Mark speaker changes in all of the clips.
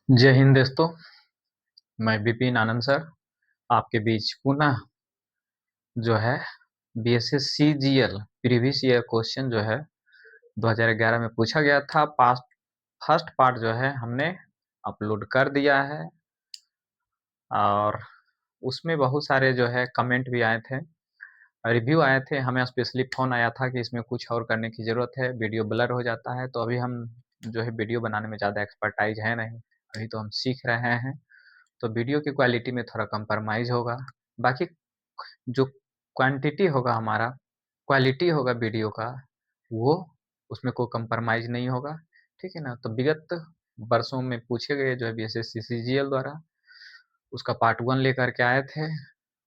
Speaker 1: जय हिंद दोस्तों। मैं विपिन आनंद सर आपके बीच पुनः जो है BSS CGL previous year question जो है 2011 में पूछा गया था। पास्ट फर्स्ट पार्ट जो है हमने अपलोड कर दिया है और उसमें बहुत सारे जो है कमेंट भी आए थे, रिव्यू आए थे। हमें स्पेशली फ़ोन आया था कि इसमें कुछ और करने की ज़रूरत है, वीडियो ब्लर हो जाता है। तो अभी हम जो है वीडियो बनाने में ज़्यादा एक्सपर्टाइज है नहीं, अभी तो हम सीख रहे हैं। तो वीडियो की क्वालिटी में थोड़ा कंप्रोमाइज़ होगा। बाकी जो क्वांटिटी होगा हमारा, क्वालिटी होगा वीडियो का, वो उसमें कोई कंप्रोमाइज़ नहीं होगा, ठीक है ना? तो विगत वर्षों में पूछे गए जो है बीएसएससी सीजीएल द्वारा, उसका पार्ट 1 लेकर के आए थे।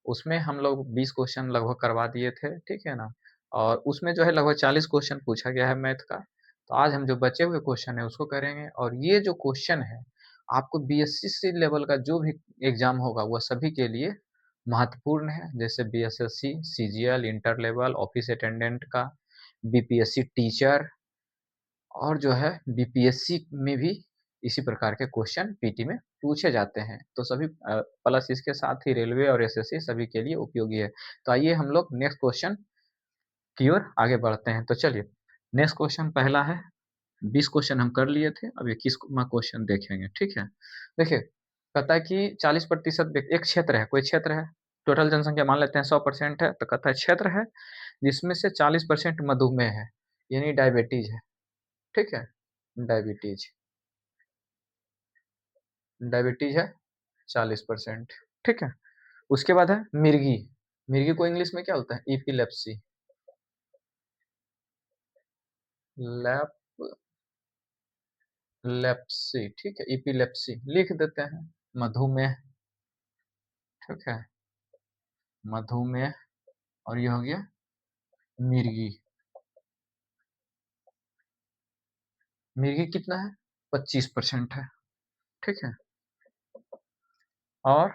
Speaker 1: उसमें हम लोग 20 क्वेश्चन लगभग करवा दिए थे, ठीक है ना? और उसमें जो है लगभग 40 क्वेश्चन पूछा गया है मैथ का। तो आज हम जो बचे हुए क्वेश्चन हैं उसको करेंगे और ये जो क्वेश्चन है, आपको बीएसएससी लेवल का जो भी एग्ज़ाम होगा, वो सभी के लिए महत्वपूर्ण है। जैसे BSSC, CGL, inter level, office attendant का, बीपीएससी टीचर और जो है बीपीएससी में भी इसी प्रकार के क्वेश्चन पीटी में पूछे जाते हैं। तो सभी प्लस इसके साथ ही रेलवे और एसएससी सभी के लिए उपयोगी है। तो आइए हम लोग नेक्स्ट क्वेश्चन की ओर आगे बढ़ते हैं। तो चलिए नेक्स्ट क्वेश्चन पहला है, 20 क्वेश्चन हम कर लिए थे, अब 21वां क्वेश्चन देखेंगे, ठीक है? देखिए, कहता है कि 40% एक क्षेत्र है, कोई क्षेत्र है, टोटल जनसंख्या मान लेते हैं 100% है, तो कहता है क्षेत्र है जिसमें से 40% मधुमेह है, यानी डायबिटीज़ है, ठीक है? डायबिटीज़ डायबिटीज़ है 40%, ठीक है? उसके बाद है मिर्गी, मिर्गी को इंग्लिश में क्या बोलते हैं? एपिलेप्सी, लैप लेप्सी, ठीक है? एपिलेप्सी लिख देते हैं। मधुमेह, ठीक है? मधुमेह और ये हो गया मिर्गी। मिर्गी कितना है? 25% है, ठीक है? और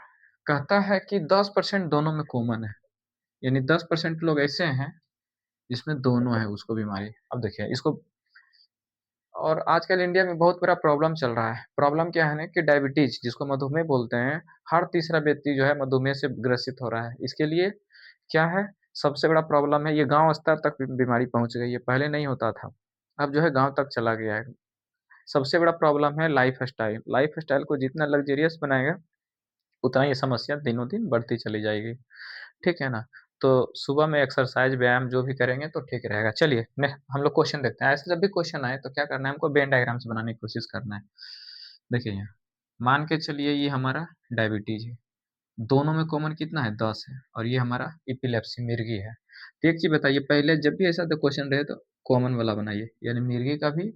Speaker 1: कहता है कि 10% दोनों में कॉमन है, यानी 10% लोग ऐसे हैं जिसमें दोनों है उसको बीमारी। अब देखिए इसको, और आजकल इंडिया में बहुत बड़ा प्रॉब्लम चल रहा है। प्रॉब्लम क्या है ना कि डायबिटीज़ जिसको मधुमेह बोलते हैं, हर तीसरा व्यक्ति जो है मधुमेह से ग्रसित हो रहा है। इसके लिए क्या है, सबसे बड़ा प्रॉब्लम है, ये गाँव स्तर तक बीमारी पहुँच गई है, पहले नहीं होता था। अब जो है गाँव तक चला गया है। सबसे बड़ा प्रॉब्लम है लाइफ़स्टाइल। लाइफ़स्टाइल को जितना लग्ज़रियस बनाएगा, उतना ये समस्या दिनों-दिन बढ़ती चली जाएगी, ठीक है ना? तो सुबह में एक्सरसाइज़, व्यायाम जो भी करेंगे तो ठीक रहेगा। चलिए ने हम लोग क्वेश्चन देखते हैं। ऐसे जब भी क्वेश्चन आए तो क्या करना है, हमको वेन डायग्राम्स बनाने की कोशिश करना है। देखिए यहाँ, मान के चलिए ये हमारा डायबिटीज़ है, दोनों में कॉमन कितना है? 10 है और ये हमारा एपिलेप्सी मिर्गी है। तो एक चीज़ बताइए, पहले जब भी ऐसा तो क्वेश्चन रहे तो कॉमन वाला बनाइए, यानी मिर्गी का भी,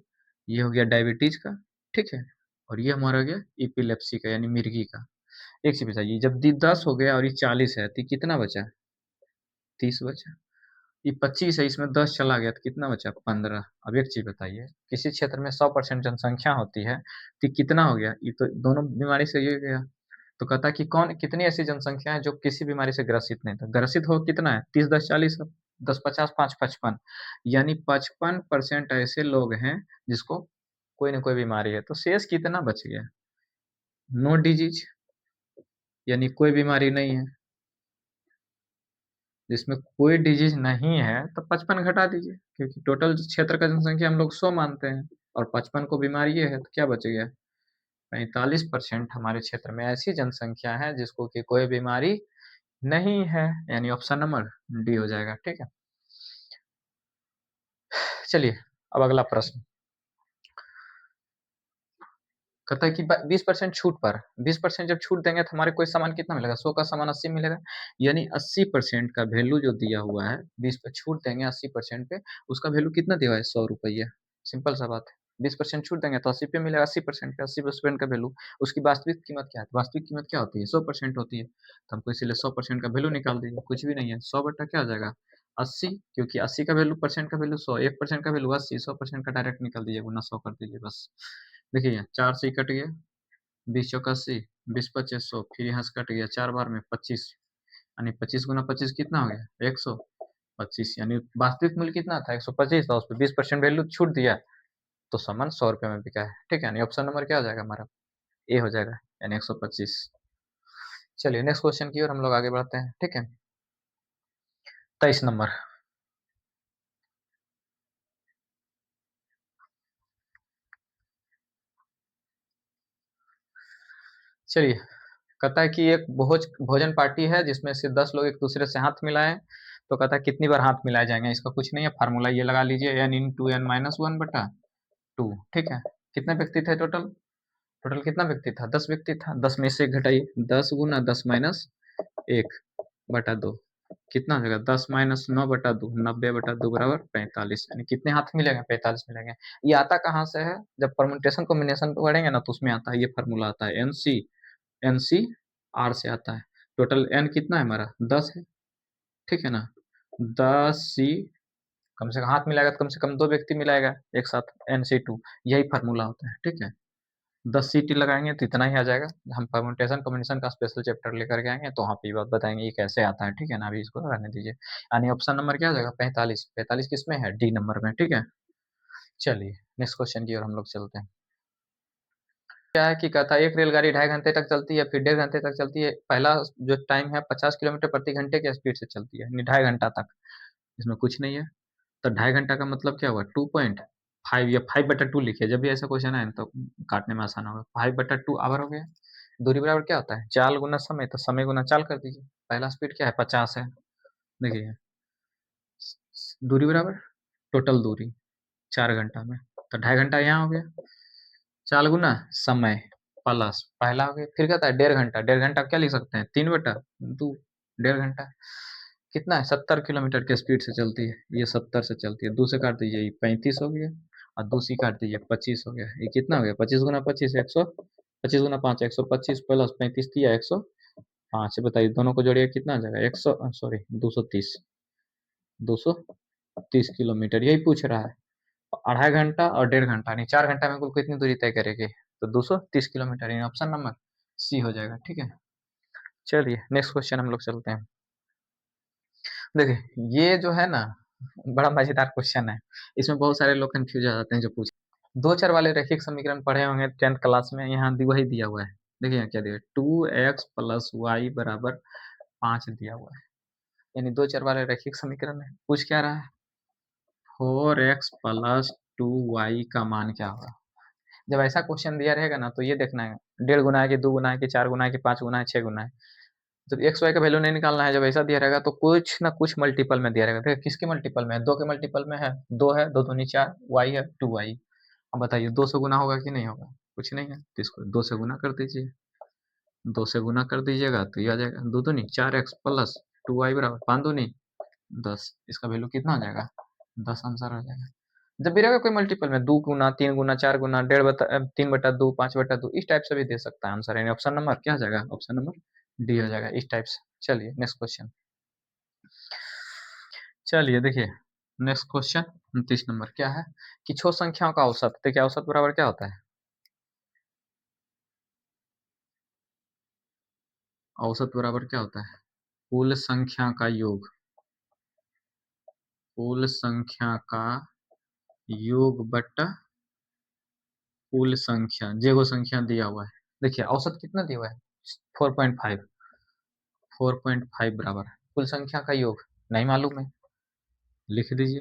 Speaker 1: ये हो गया डायबिटीज़ का, ठीक है? और ये हमारा हो गया एपिलेप्सी का यानी मिर्गी का। एक चीज़ बताइए, जब दी 10 हो गया और ये 40 है तो कितना बचा? 30 बचा। ये 25 है, इसमें 10 चला गया तो कितना बचा? 15। अब एक चीज़ बताइए, किसी क्षेत्र में 100% जनसंख्या होती है तो कितना हो गया? ये तो दोनों बीमारी से ये गया। तो कहता है कि कौन कितनी ऐसी जनसंख्या है जो किसी बीमारी से ग्रसित नहीं था? ग्रसित हो कितना है? 30, 10, 40, 10, 50, 5, 55, यानी 55% ऐसे लोग हैं जिसको कोई न कोई बीमारी है। तो शेष कितना बच गया? नो डिजीज़, यानी कोई बीमारी नहीं है। जिसमें कोई डिजीज़ नहीं है, तो 55 घटा दीजिए, क्योंकि टोटल क्षेत्र का जनसंख्या हम लोग 100 मानते हैं और 55 को बीमारी ये है, तो क्या बच गया? 45% हमारे क्षेत्र में ऐसी जनसंख्या है जिसको कि कोई बीमारी नहीं है, यानी ऑप्शन नंबर डी हो जाएगा, ठीक है? चलिए, अब अगला प्रश्न। कहता है कि ब 20% छूट पर, 20% जब छूट देंगे तो हमारे कोई सामान कितना मिलेगा? 100 का सामान 80 मिलेगा, यानी 80% का वैल्यू जो दिया हुआ है, 20 पे छूट देंगे 80% पे, उसका वैल्यू कितना दिया हुआ है? ₹100। सिंपल सा बात है। 20% छूट देंगे तो 80 पे मिलेगा, 80% पे 80% का वैल्यू। उसकी वास्तविक कीमत क्या है? वास्तविक कीमत क्या होती है? 100% होती है। तो हमको इसीलिए 100% का वैल्यू निकाल दीजिए, कुछ भी नहीं है। 100 बटा क्या हो जाएगा? 80, क्योंकि 80 का वैल्यू, परसेंट का वैल्यू 100, 1% का वैल्यू 80, 100% का डायरेक्ट निकाल दीजिए, गुना 100 कर दीजिए बस। देखिए यहाँ 4 से ही कट गया, 20 चौका 80, 20 पचे 100, फिर यहाँ से कट गया 4 बार में 25, यानी 25 गुना 25 कितना हो गया? 125, यानी वास्तविक मूल्य कितना था? 125 था, उस पे 20% वैल्यू छूट दिया, तो सामान ₹100 में बिका है, ठीक है? यानी ऑप्शन नंबर क्या हो जाएगा हमारा? ए हो जाएगा, यानी 125। चलिए नेक्स्ट क्वेश्चन की ओर हम लोग आगे बढ़ते हैं, ठीक है। 23 नंबर। चलिए, कहता है कि एक भोजन पार्टी है जिसमें से 10 लोग एक दूसरे से हाथ मिलाएं, तो कहता है कितनी बार हाथ मिलाए जाएंगे। इसका कुछ नहीं है, फार्मूला ये लगा लीजिए, n into n minus one बटा टू, ठीक है। कितने व्यक्ति थे टोटल? टोटल कितना व्यक्ति था? 10 व्यक्ति था। 10 में से घटाइए, 10 गुना 10 माइनस 1 बटा 2, कितना हो जाएगा? 10 माइनस 9 बटा 2, 90 बटा 2 बराबर 45। यानी कितने हाथ मिलेंगे? 45 मिलेंगे। ये आता कहाँ से है? जब परम्यूटेशन कॉम्बिनेशन पढ़ेंगे ना, तो उसमें आता है, ये फार्मूला आता है, एन सी आर से आता है। टोटल एन कितना है हमारा? 10 है, ठीक है ना। 10 सी, कम से कम हाथ मिलाएगा तो कम से कम 2 व्यक्ति मिलाएगा एक साथ, NC2, यही फार्मूला होता है, ठीक है। 10 CT लगाएंगे तो इतना ही आ जाएगा। हम परम्यूटेशन कॉम्बिनेशन का स्पेशल चैप्टर लेकर के आएंगे तो वहाँ पे ये बात बताएंगे ये कैसे आता है, ठीक है ना। अभी इसको रहने दीजिए। यानी ऑप्शन नंबर क्या हो जाएगा? 45। 45 किसमें है? डी नंबर में, ठीक है। चलिए नेक्स्ट क्वेश्चन की ओर हम लोग चलते हैं। क्या है कि कहता है एक रेलगाड़ी 2.5 घंटे तक चलती है, फिर 1.5 घंटे तक चलती है। पहला जो टाइम है 50 किलोमीटर प्रति घंटे की स्पीड से चलती है, यानी 2.5 घंटा तक। इसमें कुछ नहीं है, तो 2.5 घंटा का मतलब क्या हुआ? 2.5 या 5/2 लिखिए। जब भी ऐसा क्वेश्चन आए तो काटने में आसान होगा। 5/2 आवर हो गया। दूरी बराबर क्या होता है? चाल गुना समय, तो समय गुना चाल कर दीजिए। पहला स्पीड क्या है? 50 है। देखिए, दूरी बराबर टोटल दूरी 4 घंटा में, तो 2.5 घंटा यहाँ हो गया। चाल गुना समय प्लस पहला हो गया। फिर कहता है 1.5 घंटा। 1.5 घंटा क्या लिख सकते हैं? 3/2। 1.5 घंटा कितना है? 70 किलोमीटर के स्पीड से चलती है। ये 70 से चलती है। 2 से काट दीजिए, ये 35 हो गया, और 2 से काट दीजिए, 25 हो गया। ये कितना हो गया? 25 गुना 25, 100। 25 गुना 5, 125 प्लस 35 दिया 105। बताइए, दोनों को जोड़िए कितना आ जाएगा? 100, सॉरी 230। 230 किलोमीटर यही पूछ रहा है। 2.5 घंटा और 1.5 घंटा, यानी 4 घंटा में कुल कितनी दूरी तय करेगी? तो 230 किलोमीटर, यानी ऑप्शन नंबर सी हो जाएगा, ठीक है। चलिए नेक्स्ट क्वेश्चन हम लोग चलते हैं। देखिए ये जो है ना, बड़ा मजेदार क्वेश्चन है। इसमें बहुत सारे लोग कंफ्यूज हो जाते हैं जो पूछ। दो चर वाले रैखिक समीकरण पढ़े होंगे 10th क्लास में। यहाँ वही दिया हुआ है। देखिए यहाँ क्या दिया है? 2x प्लस वाई बराबर 5 दिया हुआ है, यानी दो चर वाले रैखिक समीकरण है। पूछ क्या रहा है? 4x प्लस 2y का मान क्या होगा? जब ऐसा क्वेश्चन दिया रहेगा ना, तो ये देखना है 1.5 गुना है कि 2 गुना है कि 4 गुना है कि 5 गुना है 6 गुना है। जब एक्स वाई का वैल्यू नहीं निकालना है, जब ऐसा दिया रहेगा तो कुछ ना कुछ मल्टीपल में दिया रहेगा। देखिए किसके मल्टीपल में है? 2 के मल्टीपल में है। 2 है, 2 दूनी 4, वाई है 2y। अब बताइए 2 से गुना होगा कि नहीं होगा? कुछ नहीं है, तो इसको 2 से गुना कर दीजिए। 2 से गुना कर दीजिएगा तो ये आ जाएगा 2 दूनी 4x प्लस 2y बराबर 5 दूनी 10। इसका वैल्यू कितना हो जाएगा? 10 आंसर हो जाएगा। जब भी रहेगा कोई मल्टीपल में, 2 गुना 3 गुना 4 गुना 3/2 5/2, इस टाइप से भी दे सकता है आंसर। यानी ऑप्शन नंबर क्या हो जाएगा? ऑप्शन नंबर डी हो जाएगा, इस टाइप से। चलिए नेक्स्ट क्वेश्चन। चलिए देखिए नेक्स्ट क्वेश्चन 29 नंबर क्या है कि छह संख्याओं का औसत। देखिए औसत बराबर क्या होता है? औसत बराबर क्या होता है? कुल संख्या का योग। कुल संख्या का योग बट्टा कुल संख्या, जेगो संख्या दिया हुआ है। देखिए औसत कितना दिया हुआ है? 4.5। 4.5 बराबर है कुल संख्या का योग। नहीं मालूम है, लिख दीजिए,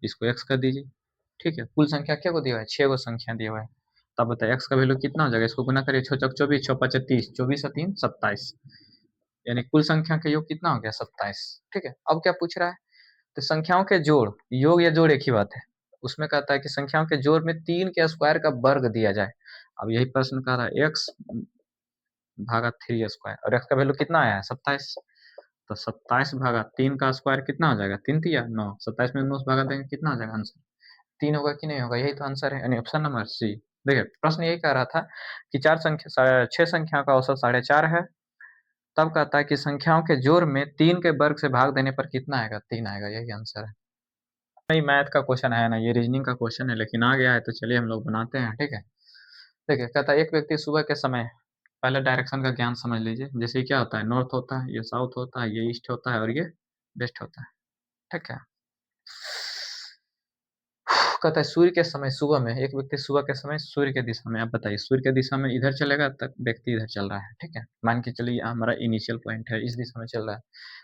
Speaker 1: इसको x कर दीजिए, ठीक है। कुल संख्या क्या को दिया हुआ है? 6 गो संख्या दिया हुआ है। तब बताइए x का वैल्यू कितना हो जाएगा? इसको गुना करिए, 6 चौक 24, 6 5 30, 24 और 3 27, यानी कुल संख्या का योग कितना हो गया? 27, ठीक है। अब क्या पूछ रहा है? तो संख्याओं के जोड़, योग या जोड़ एक ही बात है। उसमें कहता है कि संख्याओं के जोड़ में 3 के स्क्वायर का वर्ग दिया जाए। अब यही प्रश्न कर रहा है, x भागा 3 स्क्वायर, और x का वैल्यू कितना आया है? 27। तो 27 भागा 3 का स्क्वायर कितना हो जाएगा? 3 तिया 9, 27 में 9 से भागा देंगे, कितना आ जाएगा आंसर? 3 होगा कि नहीं होगा? यही तो आंसर है, यानी ऑप्शन नंबर सी। देखिए प्रश्न यही कह रहा था कि 6 संख्याओं का औसत 4.5 है। तब कहता है कि संख्याओं के जोड़ में 3 के वर्ग से भाग देने पर कितना आएगा? 3 आएगा, यही आंसर है। नहीं मैथ का क्वेश्चन है ना, ये रीजनिंग का क्वेश्चन है, लेकिन आ गया है तो चलिए हम लोग बनाते हैं, ठीक है। देखिए कहता है एक व्यक्ति सुबह के समय, पहले डायरेक्शन का ज्ञान समझ लीजिए। जैसे क्या होता है? नॉर्थ होता है, ये साउथ होता है, ये ईस्ट होता है और ये वेस्ट होता है, ठीक है। कहता है सूर्य के समय सुबह में, एक व्यक्ति सुबह के समय सूर्य के दिशा में, आप बताइए सूर्य के दिशा में इधर चलेगा तब व्यक्ति इधर चल रहा है, ठीक है। मान के चलिए हमारा इनिशियल पॉइंट है, इस दिशा में चल रहा है।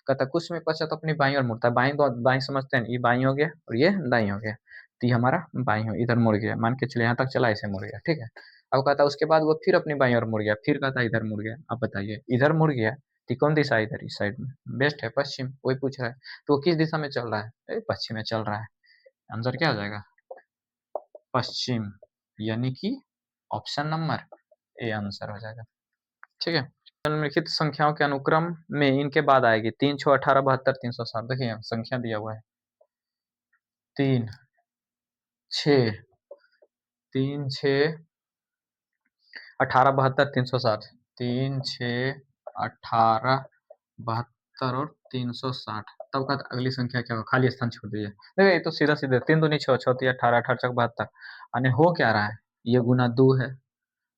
Speaker 1: कहता है कुछ समय पश्चात अपनी बाईं ओर मुड़ता है, बाईं समझते हैं, ये बाईं हो गया और ये दाईं हो गया, तो ये हमारा बाईं हो इधर मुड़ गया, मान के चलिए यहाँ तक चला, ऐसे मुड़ गया, ठीक है। अब कहता है उसके बाद वो फिर अपनी बाईं ओर मुड़ गया, फिर कहता है इधर मुड़ गया। आप बताइए इधर मुड़ गया तो कौन दिशा है इधर, इस साइड में बेस्ट है, पश्चिम, वही पूछ रहा है। तो वो किस दिशा में चल रहा है, पश्चिम में चल रहा है। आंसर क्या आ जाएगा, पश्चिम, यानी कि ऑप्शन नंबर ए आंसर हो जाएगा, ठीक है। निम्नलिखित संख्याओं के अनुक्रम में इनके बाद आएगी 3, 6, 18, 72, 360। देखिए संख्या दिया हुआ है 3, 6, 3, 6, 18, 72, 360, 3, 6, 18, 72 और 360। तब का अगली संख्या क्या होगा, खाली स्थान छोड़ दीजिए। देखिए ये तो सीधा सीधा 3 दूनी 6, 6 तिया 18, 18 चौक 72, यानी हो क्या रहा है, ये गुना 2 है,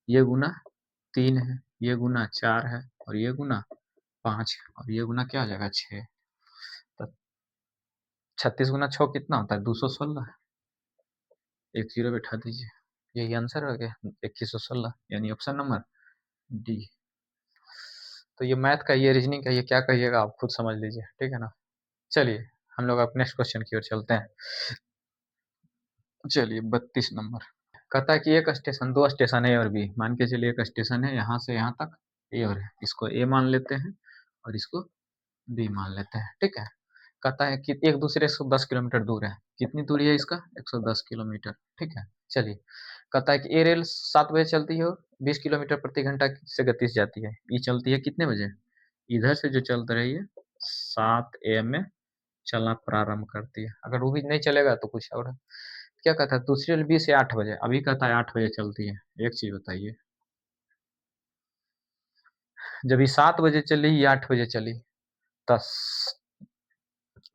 Speaker 1: ये गुना 3 है, ये गुना 4 है और ये गुना 5 है और ये गुना क्या आ जाएगा 6। तो 36 गुना 6 कितना होता है, 216। एक जीरो बैठा दीजिए, यही आंसर हो गया 2116, यानी ऑप्शन नंबर डी। तो ये मैथ का, ये रीजनिंग का, ये क्या कहिएगा आप खुद समझ लीजिए, ठीक है ना। चलिए हम लोग अब नेक्स्ट क्वेश्चन की ओर चलते हैं। चलिए 32 नंबर कहता है कि एक स्टेशन, दो स्टेशन ए और बी, मान के चलिए एक स्टेशन है यहाँ से यहाँ तक ए और है, इसको ए मान लेते हैं और इसको बी मान लेते हैं, ठीक है। कहता है कि एक दूसरे से 110 किलोमीटर दूर है, कितनी दूरी है इसका, 110 किलोमीटर, ठीक है। चलिए कहता है कि ए रेल 7 बजे चलती है और 20 किलोमीटर प्रति घंटा से गति से जाती है, ये चलती है कितने बजे, इधर से जो चल रही है 7 AM में चलना प्रारंभ करती है। अगर वो भी नहीं चलेगा तो कुछ और है। क्या कहता है दूसरी रेल 20 से 8 बजे, अभी कहता है 8 बजे चलती है। एक चीज बताइए, जब ये 7 बजे चली, ये 8 बजे चली, दस,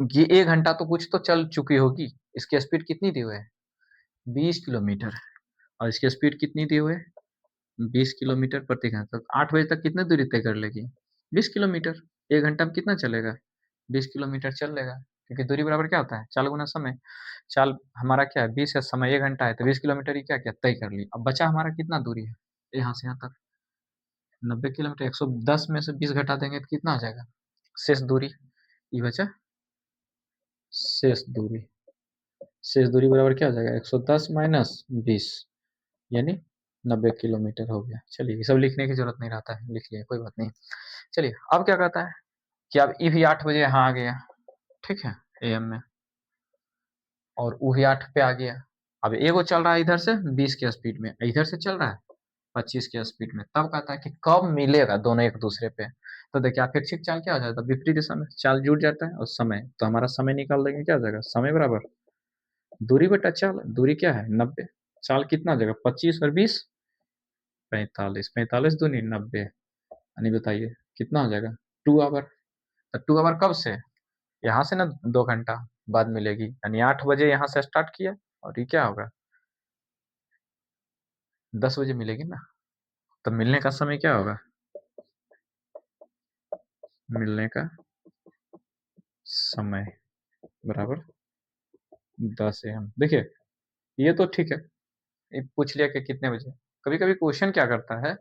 Speaker 1: ये 1 घंटा तो कुछ तो चल चुकी होगी। इसकी स्पीड कितनी दी हुई है, 20 किलोमीटर, और इसकी स्पीड कितनी दी हुई है, 20 किलोमीटर प्रति घंटा। तो 8 बजे तक कितनी दूरी तय कर लेगी, 20 किलोमीटर। 1 घंटा में कितना चलेगा, 20 किलोमीटर चल लेगा, क्योंकि दूरी बराबर क्या होता है, चाल गुना समय। चाल हमारा क्या है 20 है, समय 1 घंटा है, तो 20 किलोमीटर ही क्या क्या तय कर ली। अब बचा हमारा कितना दूरी है, यहाँ से यहाँ तक 90 किलोमीटर, 110 में से 20 घटा देंगे तो कितना आ जाएगा, शेष दूरी, ये बचा शेष दूरी। शेष दूरी बराबर क्या हो जाएगा, 110 माइनस 20, यानी 90 किलोमीटर हो गया। चलिए ये सब लिखने की जरूरत नहीं रहता है, लिख लिया कोई बात नहीं। चलिए अब क्या कहता है कि अब ई भी 8 बजे यहाँ आ गया, ठीक है, AM में, और ऊ भी 8 पे आ गया। अब एगो चल रहा है इधर से 20 की स्पीड में, इधर से चल रहा है 25 की स्पीड में। तब कहता है कि कब मिलेगा दोनों एक दूसरे पे। तो देखिए अपेक्षित चाल क्या हो जाता है, विपरीत दिशा में चाल जुड़ जाता है, और समय, तो हमारा समय निकाल देंगे, क्या हो जाएगा, समय बराबर दूरी बटा चाल। दूरी क्या है 90, चाल कितना हो जाएगा 25 और 20 45, 45 दूनी 90, यानी बताइए कितना हो जाएगा 2 आवर। तो 2 आवर कब से, यहाँ से ना 2 घंटा बाद मिलेगी, यानी 8 बजे यहाँ से स्टार्ट किया और ये क्या होगा 10 बजे मिलेगी ना। तो मिलने का समय क्या होगा, मिलने का समय बराबर 10 AM। देखिए ये तो ठीक है, ये पूछ लिया कि कितने बजे। कभी कभी क्वेश्चन क्या करता है,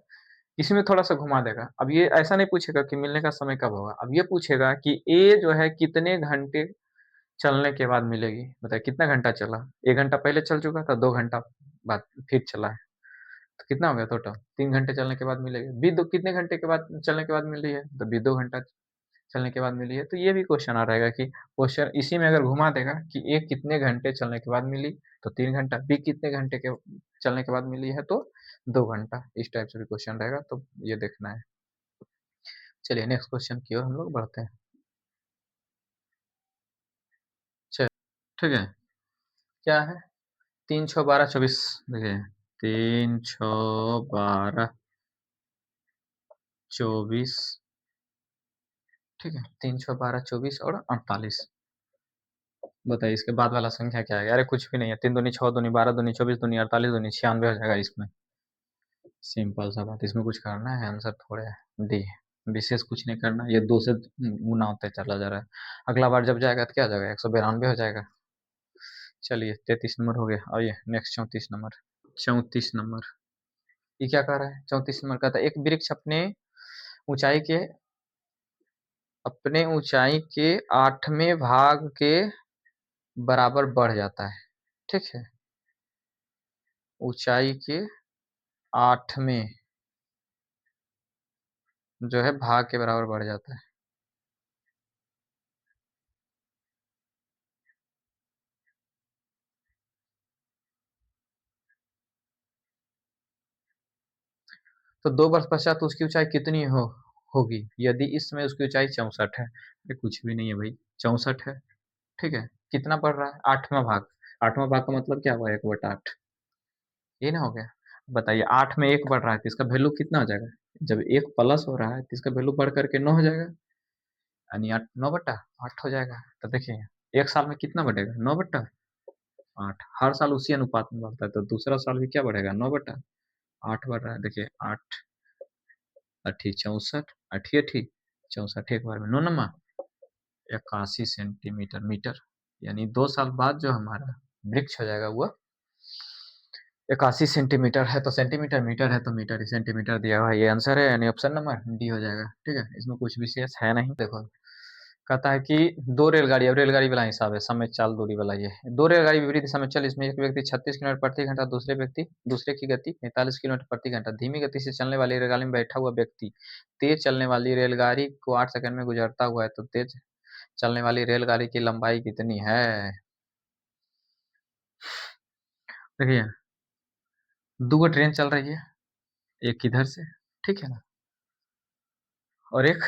Speaker 1: इसी में थोड़ा सा घुमा देगा। अब ये ऐसा नहीं पूछेगा कि मिलने का समय कब होगा, अब ये पूछेगा कि ए जो है कितने घंटे चलने के बाद मिलेगी। बताइए कितना घंटा चला, 1 घंटा पहले चल चुका था, 2 घंटा बाद फिर चला है, तो कितना हो गया टोटल, 3 घंटे चलने के बाद मिलेगी। बी दो कितने घंटे के बाद चलने के बाद मिल रही है, तो बी 2 घंटा चलने के बाद मिली है। तो ये भी क्वेश्चन आ रहेगा कि क्वेश्चन इसी में अगर घुमा देगा कि ए कितने घंटे चलने के बाद मिली, तो 3 घंटा, बी कितने घंटे के चलने के बाद मिली है, तो 2 घंटा। इस टाइप से भी क्वेश्चन रहेगा, तो ये देखना है। चलिए नेक्स्ट क्वेश्चन की ओर हम लोग बढ़ते हैं। चलिए ठीक है, क्या है, 3, 6, 12, 24। देखिए 3, 6, 12, 24, ठीक है, 3, 6, 12, 24 और 48। बताइए इसके बाद वाला संख्या क्या है, अरे कुछ भी नहीं है, 3 दूनी 6 दूनी 12 दूनी 24 दूनी 48 दूनी 96 हो जाएगा इसमें। सिंपल सा बात, इसमें कुछ करना है, आंसर थोड़े है डी, विशेष कुछ नहीं करना। ये 2 से गुना होते चला जा रहा है, अगला बार जब जाएगा तो क्या हो जाएगा 192 हो जाएगा। चलिए 33 नंबर हो गया। आइए नेक्स्ट 34 नंबर। 34 नंबर ये क्या कह रहा है? 34 नंबर कहता है एक वृक्ष ऊंचाई के अपने ऊंचाई के 8वें भाग के बराबर बढ़ जाता है। ठीक है, ऊंचाई के 8वें जो है भाग के बराबर बढ़ जाता है। तो 2 वर्ष पश्चात उसकी ऊंचाई कितनी होगी यदि इस समय उसकी ऊंचाई 64 है? ये कुछ भी नहीं है भाई, 64 है। ठीक है, कितना बढ़ रहा है? 8वां भाग। 8वां भाग का मतलब क्या हुआ? 1/8। ये ना हो गया? बताइए 8 में 1 बढ़ रहा है तो इसका वैल्यू कितना हो जाएगा? जब 1 प्लस हो रहा है तो इसका वैल्यू बढ़ करके 9 हो जाएगा, यानी 9/8 हो जाएगा। तो देखिए 1 साल में कितना बढ़ेगा? 9/8। हर साल उसी अनुपात में बढ़ता है, तो दूसरा साल भी क्या बढ़ेगा? 9/8 बढ़ रहा है। देखिए 8 अठी 64, अठी अठी 64, एक बार में 9 नमा 81 सेंटीमीटर मीटर, यानी 2 साल बाद जो हमारा वृक्ष हो जाएगा वो 81 सेंटीमीटर है। तो सेंटीमीटर मीटर है तो मीटर ही सेंटीमीटर दिया हुआ है। ये आंसर है, यानी ऑप्शन नंबर डी हो जाएगा। ठीक है, इसमें कुछ विशेष है नहीं। देखो कहता है कि 2 रेलगाड़ी, अब रेलगाड़ी वाला हिसाब है, समय चाल दूरी वाला। ये 2 रेलगाड़ी विपरीत दिशा में चल, इसमें एक व्यक्ति 36 किलोमीटर प्रति घंटा, दूसरे की गति 45 किलोमीटर प्रति घंटा। धीमी गति से चलने वाली रेलगाड़ी में बैठा हुआ व्यक्ति तेज चलने वाली रेलगाड़ी को 8 सेकंड में गुजरता हुआ है, तो तेज चलने वाली रेलगाड़ी की लंबाई कितनी है? देखिए 2 ट्रेन चल रही है, एक इधर से, ठीक है ना, और एक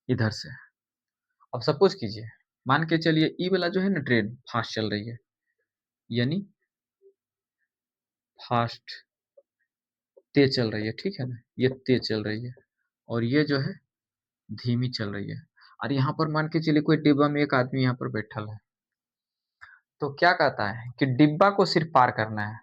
Speaker 1: इधर से। अब सपोज कीजिए, मान के चलिए ई वाला जो है ना ट्रेन फास्ट चल रही है, यानी फास्ट तेज चल रही है, ठीक है ना, ये तेज चल रही है, और ये जो है धीमी चल रही है। और यहाँ पर मान के चलिए कोई डिब्बा में एक आदमी यहाँ पर बैठा है, तो क्या कहता है कि डिब्बा को सिर्फ पार करना है,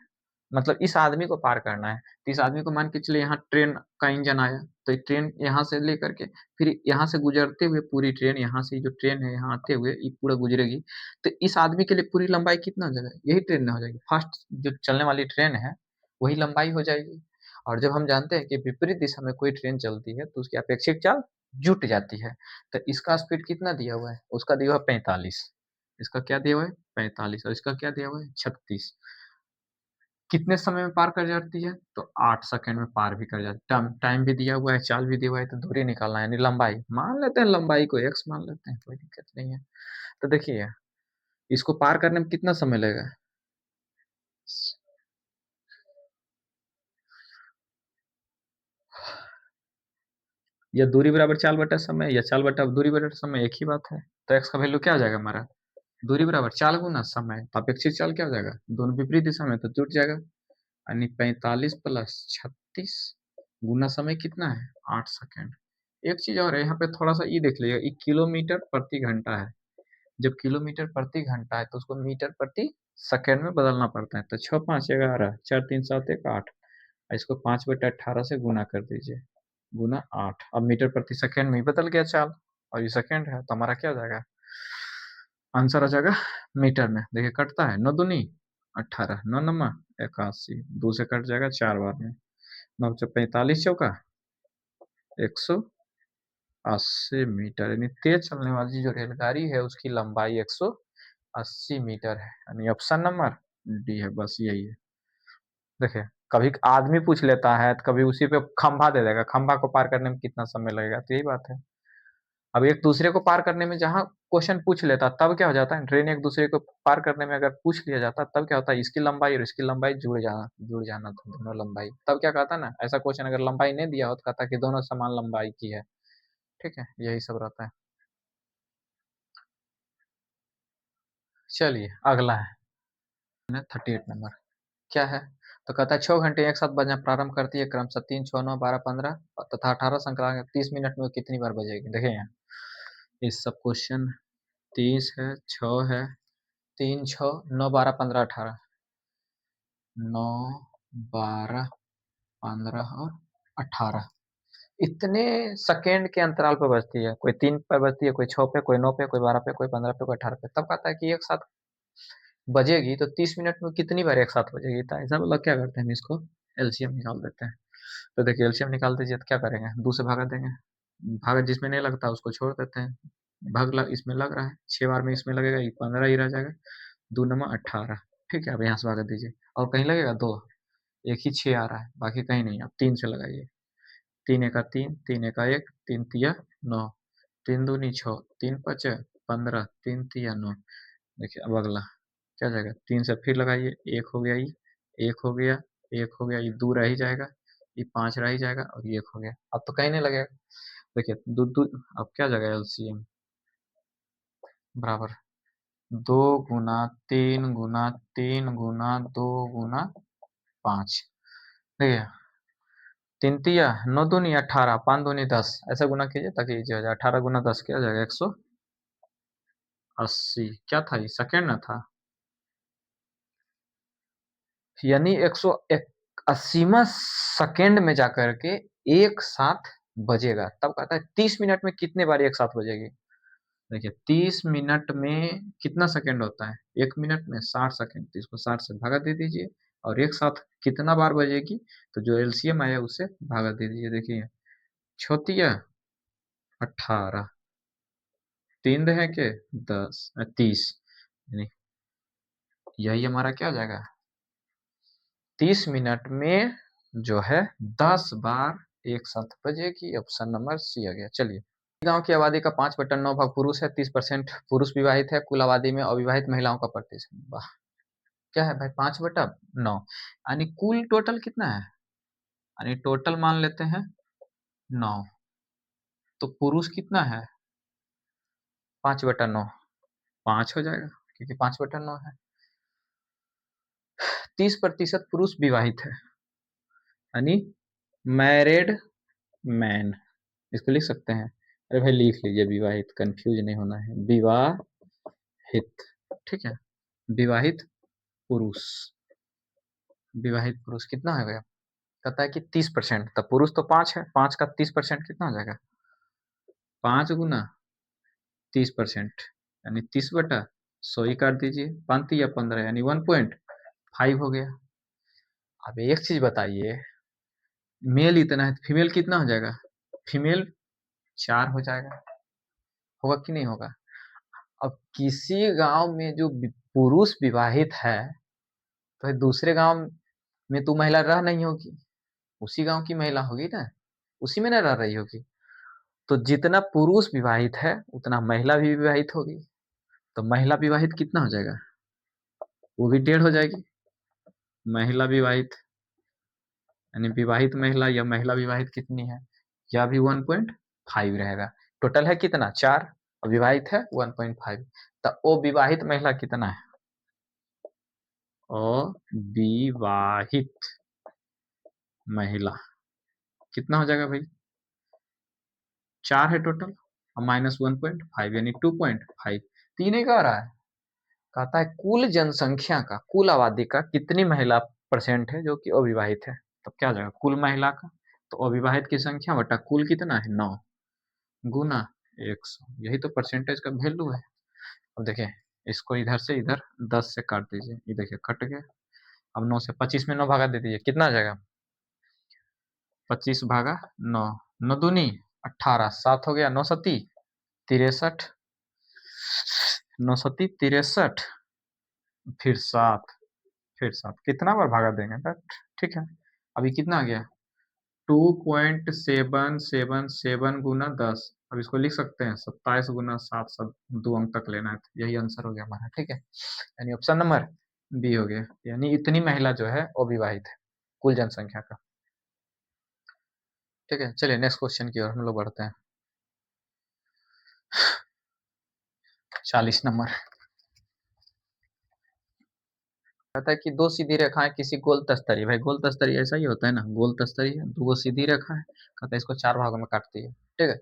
Speaker 1: मतलब इस आदमी को पार करना है। तो इस आदमी को मान के चलिए यहाँ ट्रेन का इंजन आया, तो ट्रेन यहाँ से लेकर के फिर यहाँ से गुजरते हुए पूरी ट्रेन, यहाँ से जो ट्रेन है यहाँ आते हुए ये पूरा गुजरेगी, तो इस आदमी के लिए पूरी लंबाई कितना हो जाएगा? यही ट्रेन ना हो जाएगी, फास्ट जो चलने वाली ट्रेन है वही लंबाई हो जाएगी। और जब हम जानते हैं कि विपरीत दिशा में कोई ट्रेन चलती है तो उसकी अपेक्षित चाल जुट जाती है। तो इसका स्पीड कितना दिया हुआ है? उसका दिया हुआ है 45, इसका क्या दिया हुआ है? 45, और इसका क्या दिया हुआ है? 36। कितने समय में पार कर जाती है? तो 8 सेकंड में पार भी कर जाती है। टाइम भी दिया हुआ है, चाल भी दिया हुआ है, तो दूरी निकालना है, यानी लंबाई मान लेते हैं, लंबाई को x मान लेते हैं, कोई दिक्कत नहीं है। तो देखिए इसको पार करने में कितना समय लगेगा? या दूरी बराबर चाल बटा समय, या चाल बटा दूरी बटा समय, एक ही बात है। तो x का वैल्यू क्या हो जाएगा हमारा? दूरी बराबर चाल गुना समय, तो अपेक्षित चाल क्या हो जाएगा? दोनों विपरीत दिशा में तो जुट जाएगा, यानी 45 प्लस 36 गुना समय कितना है? 8 सेकंड। एक चीज और है यहाँ पे, थोड़ा सा ये देख लीजिएगा, ये किलोमीटर प्रति घंटा है। जब किलोमीटर प्रति घंटा है तो उसको मीटर प्रति सेकंड में बदलना पड़ता है। तो 6 5 11 4 3 7 1 8, इसको 5/18 से गुना कर दीजिए, गुना 8। अब मीटर प्रति सेकंड में ही बदल गया चाल, और ये सेकंड है, तो हमारा क्या हो जाएगा? आंसर आ जाएगा मीटर में। देखिए कटता है, 9 दूनी 18, 9 नमा 81, 2 से कट जाएगा 4 बार में, 9 से 45 चौका 180 मीटर, यानी तेज चलने वाली जो रेलगाड़ी है उसकी लंबाई 180 मीटर है, यानी ऑप्शन नंबर डी है। बस यही है। देखिए कभी आदमी पूछ लेता है तो कभी उसी पे खंभा दे देगा, खंभा को पार करने में कितना समय लगेगा, तो यही बात है। अब एक दूसरे को पार करने में जहाँ क्वेश्चन पूछ लेता तब क्या हो जाता है, ट्रेन एक दूसरे को पार करने में अगर पूछ लिया जाता तब क्या होता है, इसकी लंबाई और इसकी लंबाई जुड़ जाना था, दोनों लंबाई। तब क्या कहता ना, ऐसा क्वेश्चन अगर लंबाई नहीं दिया हो तो कहता कि दोनों समान लंबाई की है। ठीक है, यही सब रहता है। चलिए अगला है 38 नंबर। क्या है? तो कहता है 6 घंटे एक साथ बजना प्रारंभ करती है, क्रमशः 3 6 9 12 15 तथा 18 संक्रांत 30 मिनट में वो कितनी बार बजेगी? देखिए यहाँ इस सब क्वेश्चन 30 है, 6 है, 3 6 9 12 15 18, 9 12 15 और 18 इतने सेकेंड के अंतराल पर बजती है। कोई 3 पर बजती है, कोई 6 पे, कोई 9 पे, कोई 12 पे, कोई 15 पे, कोई 18 पे। तब कहता है कि एक साथ बजेगी तो 30 मिनट में कितनी बार एक साथ बजेगी? तो ऐसा मतलब क्या करते हैं, हम इसको एलसीएम निकाल देते हैं। तो देखिए एलसीएम निकाल दीजिए तो क्या करेंगे, 2 से भागा देंगे, भागा जिसमें नहीं लगता उसको छोड़ देते हैं, इसमें लग रहा है 6 बार में इसमें लगेगा, ये 15 ही रह जाएगा, 2 नंबर 18। ठीक है, अब यहाँ से भागा दीजिए और कहीं लगेगा 2, एक ही 6 आ रहा है, बाकी कहीं नहीं। अब 3 से लगाइए, 3 एका 3, 3 एका 1, 3 तिया 9, 3 दूनी 6, 3 पचे 15, 3 तिया 9। देखिए अब अगला क्या जाएगा, 3 से फिर लगाइए, 1 हो गया, ये 1 हो गया, 1 हो गया, ये 2 रह ही जाएगा, ये 5 रह ही जाएगा और ये 1 हो गया। अब तो कहीं नहीं लगेगा। देखिए दो दो, अब क्या जाएगा एलसीएम बराबर 2 गुना 3 गुना 3 गुना 2 गुना 5। देखिए 3 तिया 9 दूनी 18, 5 दूनी 10, ऐसा गुना कीजिए ताकि इजी हो जाए। 18 गुना 10 क्या हो जाएगा, 180। क्या था ये, सेकेंड ना था, यानी 180वां सेकेंड में जाकर के एक साथ बजेगा। तब कहता है 30 मिनट में कितने बार एक साथ बजेगी। देखिए 30 मिनट में कितना सेकंड होता है, 1 मिनट में 60 सेकंड, तो इसको 60 से भागा दे दीजिए और एक साथ कितना बार बजेगी, तो जो एलसीएम आया उससे भागा दे दीजिए। देखिए छोतिया 18, 3 है के 10, 30, यानी यही हमारा क्या हो जाएगा, 30 मिनट में जो है 10 बार एक साथ बजेगी। ऑप्शन नंबर सी आ गया। चलिए, गांव की आबादी का 5/9 भाग पुरुष है, 30% पुरुष विवाहित है, कुल आबादी में अविवाहित महिलाओं का प्रतिशत। वाह, क्या है भाई, 5/9, यानी कुल टोटल कितना है, यानी टोटल मान लेते हैं 9, तो पुरुष कितना है 5/9, 5 हो जाएगा क्योंकि 5/9 है। 30% पुरुष विवाहित है, यानी मैरिड मैन, इसको लिख सकते हैं। अरे भाई लिख लीजिए, विवाहित, कंफ्यूज नहीं होना है, विवाहित। ठीक है, विवाहित पुरुष, विवाहित पुरुष कितना है भैया, कहता है कि 30%, तब पुरुष तो 5 है, 5 का 30% कितना हो जाएगा, 5 गुना 30%, यानी 30/100 ही काट दीजिए, 5 या 15 यानी 1.5 हो गया। अब एक चीज बताइए, मेल इतना है, फीमेल कितना हो जाएगा, फीमेल 4 हो जाएगा, होगा कि नहीं होगा। अब किसी गांव में जो पुरुष विवाहित है, तो दूसरे गांव में तो महिला रह नहीं होगी, उसी गांव की महिला होगी ना, उसी में ना रह रही होगी। तो जितना पुरुष विवाहित है उतना महिला भी विवाहित होगी, तो महिला विवाहित कितना हो जाएगा, वो भी 1.5 हो जाएगी। महिला विवाहित यानी विवाहित महिला या महिला विवाहित कितनी है, यह भी 1.5 रहेगा। टोटल है कितना, 4, और विवाहित है 1.5, तो अविवाहित महिला कितना है, अविवाहित महिला कितना हो जाएगा भाई, 4 है टोटल और माइनस 1.5 यानी 2.5। तीन ही कह रहा है, कहता है कुल जनसंख्या का, कुल आबादी का कितनी महिला परसेंट है जो कि अविवाहित है। तब क्या हो जाएगा, कुल महिला का, तो अविवाहित की संख्या बटा कुल कितना है 9 गुना 100, यही तो परसेंटेज का वैल्यू है। अब देखिए इसको इधर से इधर 10 से काट दीजिए, ये देखिए कट गया। अब 9 से 25 में 9 भागा दे दीजिए, कितना आ जाएगा, 25 भागा 9, 9 दूनी 18, 7 हो गया, 9 सती 63, 9 सती 63, फिर 7, फिर 7, कितना बार भागा देंगे बट ठीक है। अभी कितना आ गया, 2.777 गुना 10, अब इसको लिख सकते हैं 27 गुना 7, सब 2 अंक तक लेना है, तो यही आंसर हो गया हमारा। ठीक है, यानी ऑप्शन नंबर बी हो गया, यानी इतनी महिला जो है अविवाहित है कुल जनसंख्या का। ठीक है, चलिए नेक्स्ट क्वेश्चन की ओर हम लोग बढ़ते हैं। 40 नंबर कहता है कि दो सीधी रेखाएं किसी गोल तस्तरी, भाई गोल तस्तरी ऐसा ही होता है ना, गोल तस्तरी है, दो सीधी रेखा है, कहता है इसको 4 भागों में काटती है। ठीक है,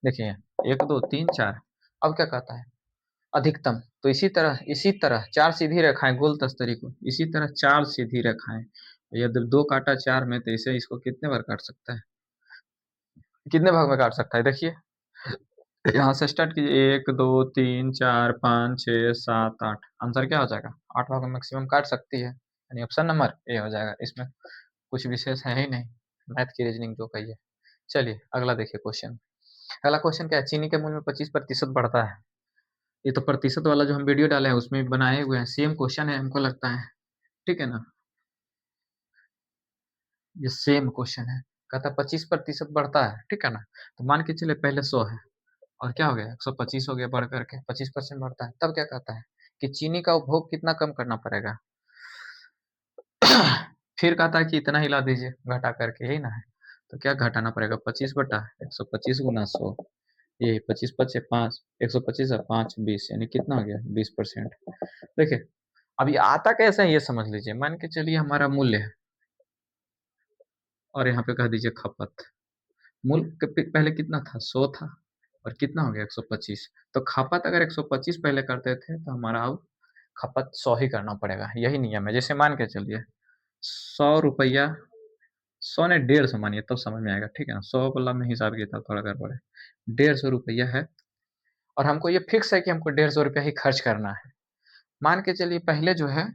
Speaker 1: देखिए 1 2 3 4। अब क्या कहता है, अधिकतम, तो इसी तरह 4 सीधी रेखाएं गोल तस्तरी को, इसी तरह 4 सीधी रेखाएं, यदि 2 काटा 4 में, तो इसे इसको कितने बार काट सकता है, कितने भाग में काट सकता है, देखिए यहाँ से स्टार्ट कीजिए, 1 2 3 4 5 6 7 8। आंसर क्या हो जाएगा? 8 भाग में मैक्सिमम काट सकती है, यानी ऑप्शन नंबर ए हो जाएगा। इसमें कुछ विशेष है ही नहीं, मैथ की रीजनिंग जो कही है। चलिए अगला देखिए क्वेश्चन। अगला क्वेश्चन क्या है? चीनी के मूल्य में 25% बढ़ता है। ये तो प्रतिशत वाला जो हम वीडियो डाले हैं उसमें भी बनाए हुए हैं, सेम क्वेश्चन है हमको लगता है, ठीक है ना? ये सेम क्वेश्चन है, कहता है 25% बढ़ता है, ठीक है ना? तो मान के चले पहले 100 है और क्या हो गया 125 हो गया, बढ़ करके 25% बढ़ता है। तब क्या कहता है कि चीनी का उपभोग कितना कम करना पड़ेगा? फिर कहता है कि इतना हिला दीजिए घटा करके, यही ना है? तो क्या घटाना पड़ेगा? 25 बटा 125 गुना 100, ये 25 पचे 5, 125 और 5 20, यानी कितना हो गया 20%। देखिए अभी आता कैसे है ये समझ लीजिए। मान के चलिए हमारा मूल्य है और यहाँ पे कह दीजिए खपत। मूल्य पहले कितना था? 100 था और कितना हो गया 125। तो खपत अगर 125 पहले करते थे तो हमारा अब खपत 100 ही करना पड़ेगा, यही नियम है। जैसे मान के चलिए 100 रुपया, 100 ने 150 मानिए तब समझ में आएगा, ठीक है ना? 100 वाला में हिसाब किताब थोड़ा गड़बड़ है। 150 रुपया है और हमको ये फिक्स है कि हमको 150 रुपया ही खर्च करना है। मान के चलिए पहले जो है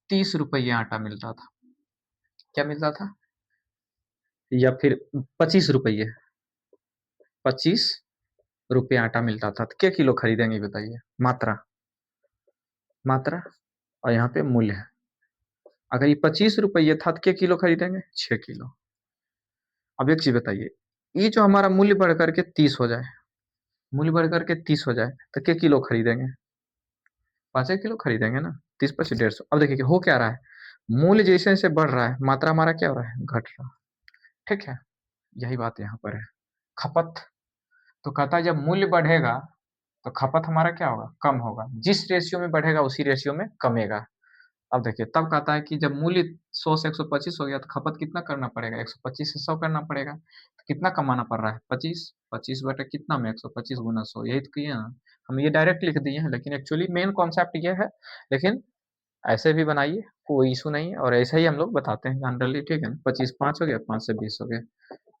Speaker 1: 30 रुपये आटा मिलता था, क्या मिलता था? या फिर 25 रुपये, 25 रुपये आटा मिलता था, तो क्या किलो खरीदेंगे बताइए? मात्रा, मात्रा और यहाँ पे मूल्य है। अगर ये 25 रुपये था तो क्या किलो खरीदेंगे? 6 किलो। अब एक चीज बताइए, ये जो हमारा मूल्य बढ़ करके 30 हो जाए, मूल्य बढ़ करके 30 हो जाए तो क्या किलो खरीदेंगे? 5 किलो खरीदेंगे ना। 30 पचे 150। अब देखिए कि हो क्या रहा है, मूल्य जैसे जैसे बढ़ रहा है मात्रा हमारा क्या हो रहा है? घट रहा है, ठीक है? यही बात यहाँ पर है। खपत, तो कहता है जब मूल्य बढ़ेगा तो खपत हमारा क्या होगा? कम होगा। जिस रेशियो में बढ़ेगा उसी रेशियो में कमेगा। अब देखिए तब कहता है कि जब मूल्य 100 से 125 हो गया तो खपत कितना करना पड़ेगा? 125 से 100 करना पड़ेगा। तो कितना कमाना पड़ रहा है? 25। 25 बटे कितना में 125 गुना 100, यही तो किए ना। हम ये डायरेक्ट लिख दिए हैं, लेकिन एक्चुअली मेन कॉन्सेप्ट ये है। लेकिन ऐसे भी बनाइए, कोई इशू नहीं है, और ऐसा ही हम लोग बताते हैं जनरली, ठीक है ना? 25 5 हो गया, 5 से 20 हो गया,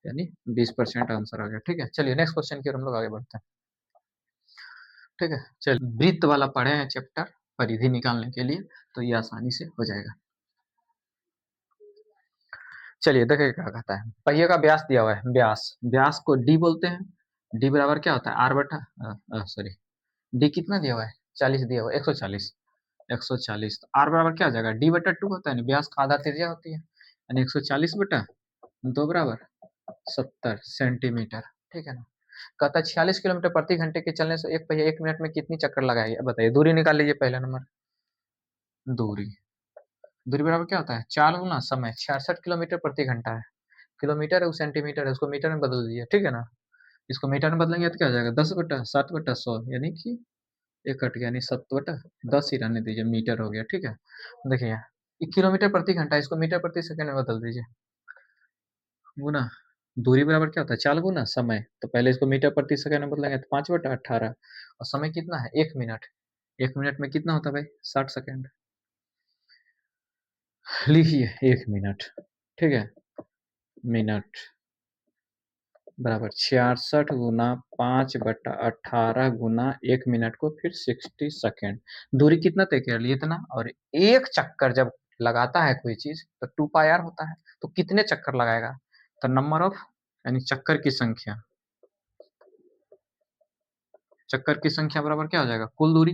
Speaker 1: यानी 20% आंसर आ गया, ठीक है? चलिए नेक्स्ट क्वेश्चन की ओर हम लोग आगे बढ़ते हैं, ठीक है? चलिए वृत्त वाला पढ़े हैं चैप्टर, परिधि निकालने के लिए, तो ये आसानी से हो जाएगा। चलिए देखिए क्या कहता है। पहिए का व्यास दिया हुआ है, व्यास, व्यास को डी बोलते हैं। डी बराबर क्या होता है? आर बटा, सॉरी, डी कितना दिया हुआ है? 40 दिया हुआ है, 140। 140 तो आर बराबर क्या हो जाएगा? डी बटा 2 होता है ना, व्यास का आधा त्रिज्या होती है, यानी 140 बटा 2 बराबर 70 सेंटीमीटर, ठीक है ना? कहता है 46 किलोमीटर प्रति घंटे के चलने से एक पहिया 1 मिनट में कितनी चक्कर लगाएगी? बताइए, दूरी निकाल लीजिए पहला नंबर। दूरी, दूरी बराबर क्या होता है? 4 गुना समय, 66 किलोमीटर प्रति घंटा है। किलोमीटर है वो सेंटीमीटर है, उसको मीटर में बदल दीजिए, ठीक है ना? इसको मीटर में बदलेंगे तो क्या हो जाएगा? 10 बटा 7 बटा 100, यानी कि एक कट गया, यानी 7 बटा 10 ही रहने दीजिए, मीटर हो गया, ठीक है? देखिए यहाँ ये किलोमीटर प्रति घंटा, इसको मीटर प्रति सेकंड में बदल दीजिए, गुना। दूरी बराबर क्या होता है? 4 गुना समय, तो पहले इसको मीटर प्रति सेकंड में बदलेंगे तो 5 बटा 18, और समय कितना है? 1 मिनट। 1 मिनट में कितना होता है भाई? 60 सेकंड। लिखिए 1 मिनट, ठीक है? मिनट बराबर 66 गुना 5/18 गुना 1 मिनट को फिर 60 सेकेंड। दूरी कितना तय कर लिए? इतना। और एक चक्कर जब लगाता है कोई चीज तो 2 पाई आर होता है, तो कितने चक्कर लगाएगा? तो नंबर ऑफ, यानी चक्कर की संख्या, चक्कर की संख्या बराबर क्या हो जाएगा? कुल दूरी,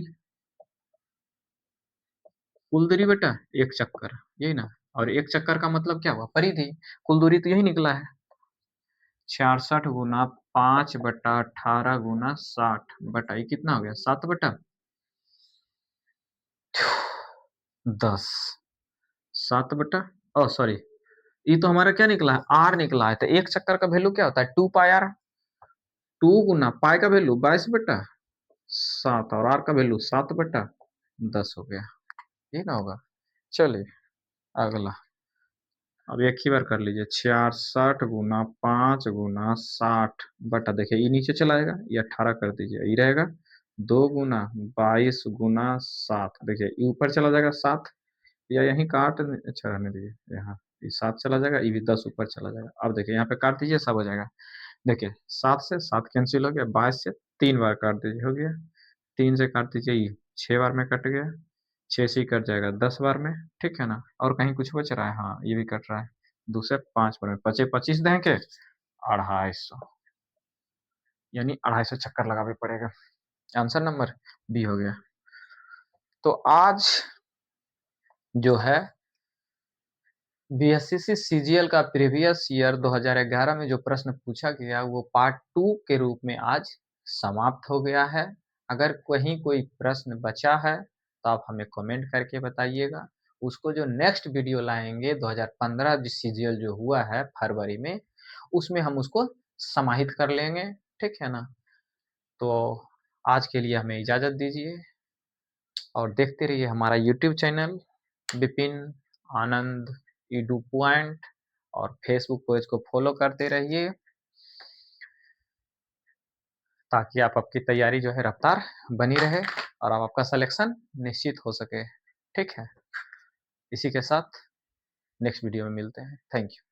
Speaker 1: कुल दूरी बेटा एक चक्कर, यही ना? और एक चक्कर का मतलब क्या हुआ? परिधि। कुल दूरी तो यही निकला है, 66 गुना 5/18 गुना 60 बटा, ये कितना हो गया? 7/10। 7 बटा, ओ सॉरी, ये तो हमारा क्या निकला है? आर निकला है। तो एक चक्कर का वैल्यू क्या होता है? 2 पाई आर। 2 गुना पाई का वैल्यू 22/7, और आर का वैल्यू 7/10 हो गया, ये ना होगा? चलिए अगला, अब एक ही बार कर लीजिए। 66 गुना 5 गुना 60 बटा, देखिए ये नीचे चला जाएगा, ये 18 कर दीजिए, ये रहेगा 2 गुना 22 गुना 7, देखिए ये ऊपर चला जाएगा 7, या यहीं काट, अच्छा रहने दीजिए, यहाँ ये 7 चला जाएगा, ये भी 10 ऊपर चला जाएगा। अब देखिए यहाँ पे काट दीजिए, सब हो जाएगा। देखिए 7 से 7 कैंसिल हो गया, 22 से 3 बार काट दीजिए, हो गया। 3 से काट दीजिए, ये 6 बार में कट गया। 6 से ही कट जाएगा 10 बार में, ठीक है ना? और कहीं कुछ बच रहा है? हाँ, ये भी कट रहा है। 2 से 5 बार में बचे 25 दें के 250, यानी 250 चक्कर लगाने पड़ेगा। आंसर नंबर बी हो गया। तो आज जो है बीएसएससी सीजीएल का प्रीवियस ईयर 2011 में जो प्रश्न पूछा गया वो पार्ट 2 के रूप में आज समाप्त हो गया है। अगर कहीं कोई प्रश्न बचा है तो आप हमें कमेंट करके बताइएगा। उसको जो नेक्स्ट वीडियो लाएंगे 2015 जो सीजीएल जो हुआ है फरवरी में, उसमें हम उसको समाहित कर लेंगे, ठीक है ना? तो आज के लिए हमें इजाज़त दीजिए और देखते रहिए हमारा यूट्यूब चैनल विपिन आनंद ईडू पॉइंट और फेसबुक पेज को फॉलो करते रहिए ताकि आप आपकी तैयारी जो है रफ्तार बनी रहे और आप आपका सिलेक्शन निश्चित हो सके। ठीक है, इसी के साथ नेक्स्ट वीडियो में मिलते हैं। Thank you.